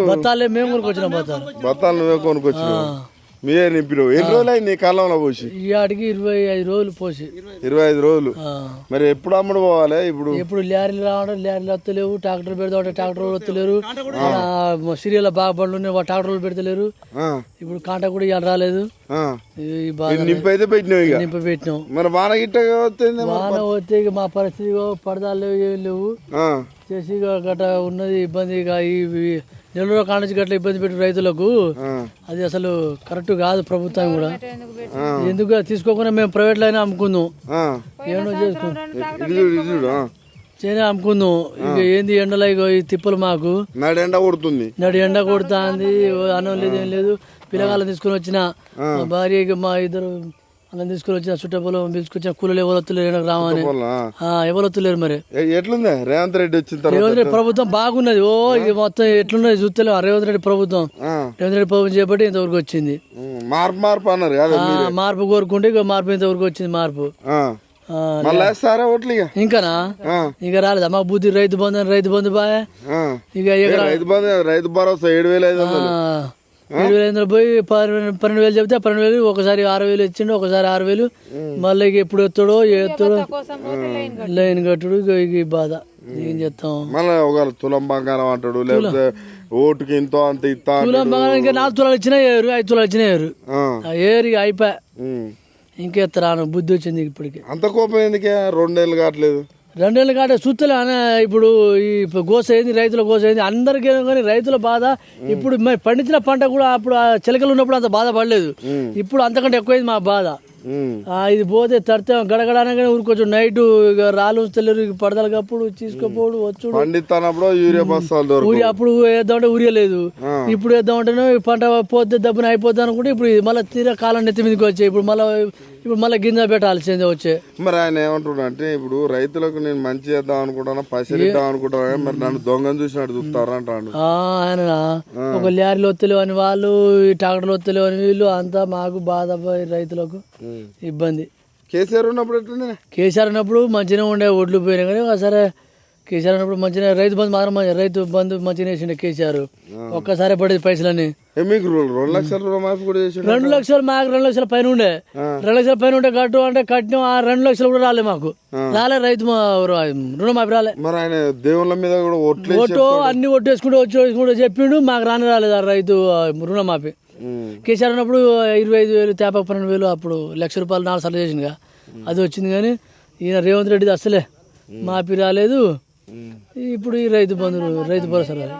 బత్తాలే మేము కొనుకొచ్చినాం. బత్తాలు నువ్వే కొనుకొచ్చినావు, మీరే నింపినావు. ఎన్ని రోజులు అయింది కాలంలో పోసి? ఈ ఆడికి 25 రోజులు పోసి. 25 రోజులు. మరి ఎప్పుడు అమ్ముడు పోవాలి? ఇప్పుడు లారీలు రావడం, లారీలు వస్తలేవు. ట్రాక్టర్ పెడతా ట్రాక్టర్ వస్తలేరు. సిరియల్ బాగా బండ్లు ఉన్నాయి, ట్రాక్టర్లు పెడతలేరు. ఇప్పుడు కాంట కూడా ఇవాళ రాలేదు. నింపి అయితే పెట్టినావు, నింపి పెట్టినాం. మరి వాన గిట్ట వాన వస్తే ఇక మా పరిస్థితి పడదాలు లేవు, ఏం లేవు. చేసి గట్ట ఉన్నది ఇబ్బంది. ఇక ఈ నెల్లూరు కాడ నుంచి గట్ల ఇబ్బంది పెట్టి రైతులకు అది అసలు కరెక్ట్ కాదు. ప్రభుత్వం కూడా ఎందుకు తీసుకోకుండా మేము ప్రైవేట్ లో అయినా అమ్ముకుందాం, ఏమో చేసుకుందాం, చేనే అమ్ముకుందాం. ఇక ఏంది ఎండలో ఈ తిప్పలు మాకు. నడి ఎండ కొడుతుంది, నడి ఎండ కొడుతుంది. అన్నం లేదు, ఏం లేదు. పిల్లగాళ్ళని తీసుకుని వచ్చిన భార్య, మా ఇద్దరు అన్నం తీసుకుని వచ్చిన, చుట్టపొలం తీసుకొచ్చిన. కూలీలు ఎవరు వస్తులేరు రామని, ఎవరు వస్తులేరు. మరి ఎట్లుంది రేవంత్ రెడ్డి వచ్చిన తర్వాత? రేవంత్ రెడ్డి ప్రభుత్వం బాగున్నది. ఇది మొత్తం ఎట్లున్నది చూస్తలేము. రేవంత్ రెడ్డి ప్రభుత్వం, రేవంత్ రెడ్డి ప్రభుత్వం చేపట్టి ఇంతవరకు వచ్చింది. మార్పు అన్నారు కదా, మార్పు కోరుకుంటే ఇక మార్పు ఇంతవరకు వచ్చింది. మార్పు ఇంకానా? ఇక రాలేదా మాకు బుద్ధి? రైతు బంధు బాయ్. ఇక రైతు భరోసా 7,500 7,500 పోయి 12,000 చెప్తే 12,000 ఒకసారి 6,000 ఇచ్చిండు, ఒకసారి 6,000. మళ్ళీ ఎప్పుడు ఎత్తాడో లైన్ కట్టుడు. ఇక బాధ ఏం చేస్తాం. మళ్ళీ ఒక తులం బంగారం అంటాడు, లేకపోతే ఓటుకి ఇంతో అంత ఇస్తా. తులం బంగారం ఇంకా 4 తులాలు ఇచ్చినా ఏరు, 5 తులాలు ఇచ్చినా ఏరు. ఏరు అయిపోయా. ఇంకెత్తరాను బుద్ధి వచ్చింది ఇప్పటికి. అంత కోపం ఎందుకే? 2 ఏళ్ళు కావట్లేదు. 2 ఏళ్ళు కాటే చూస్తలే అన్న. ఇప్పుడు ఈ గోస ఏంది, రైతుల గోస ఏంది అందరికీ. కానీ రైతుల బాధ ఇప్పుడు పండించిన పంట కూడా అప్పుడు చిలకలు ఉన్నప్పుడు అంత బాధ పడలేదు. ఇప్పుడు అంతకంటే ఎక్కువైంది మా బాధ. ఇది పోతే తడితే గడగడానగానే ఊరుకోవచ్చు. నైట్ రాళ్ళు ఉంచలేరు, పడదలు కప్పుడు తీసుకోపోడు వచ్చు. ఊరి అప్పుడు వేద్దామంటే ఊరియలేదు, ఇప్పుడు వేద్దామంటేనే పంట పోతే దెబ్బన అయిపోద్ది అనుకుంటే ఇప్పుడు మళ్ళీ తీర కాలం నెత్తి మీదకి వచ్చాయి. ఇప్పుడు మళ్ళీ గింజ పెట్టాల్సిందే వచ్చే. మరి ఆయన ఏమంటున్నా అంటే, ఇప్పుడు రైతులకు నేను మంచి చేద్దాం అనుకుంటాను, పైసలు ఇద్దాం అనుకుంటాను, మరి నన్ను దొంగను చూసినట్టు చూస్తారా అంటాను. ఆయన ఒక లారీలు వస్తలేవు అని వాళ్ళు, ఈ ట్రాక్టర్లు వస్తలేవు అని వీళ్ళు, అంతా మాకు బాధ రైతులకు ఇబ్బంది. కేసీఆర్ ఉన్నప్పుడు ఎట్లుంది? కేసీఆర్ ఉన్నప్పుడు మంచిగా ఉండే, ఒడ్లు పోయినా కానీ సరే. కేసీఆర్ ఉన్నప్పుడు మంచిగా రైతు బంధు మాత్రం రైతు బంధు మంచిగా వేసిండే కేసీఆర్. ఒక్కసారి పడేది పైసలని. మీకు 2 లక్షల రుణమాఫీ కూడా చేసి? 2 లక్షలు మాకు 2 లక్షల పైన ఉండే. 2 లక్షల పైన ఉండే కట్టు అంటే కట్టినాం. ఆ 2 లక్షలు కూడా రాలే మాకు, రాలే రైతు రుణమాఫీ రాలే. మరి ఆయన దేవుళ్ళ మీద కూడా ఓటు అన్ని ఒట్టు వేసుకుంటూ చెప్పిండు, మాకు రాలేదు ఆ రైతు రుణమాఫీ. కేసీఆర్ ఉన్నప్పుడు 25,000 తేపకు 12,000 అప్పుడు ₹1,00,000 4 సార్లు చేసిందిగా, అది వచ్చింది. కానీ ఈయన రేవంత్ రెడ్డిది అసలే మాఫీ రాలేదు. ఇప్పుడు ఈ రైతు భరోసా రాలేదు.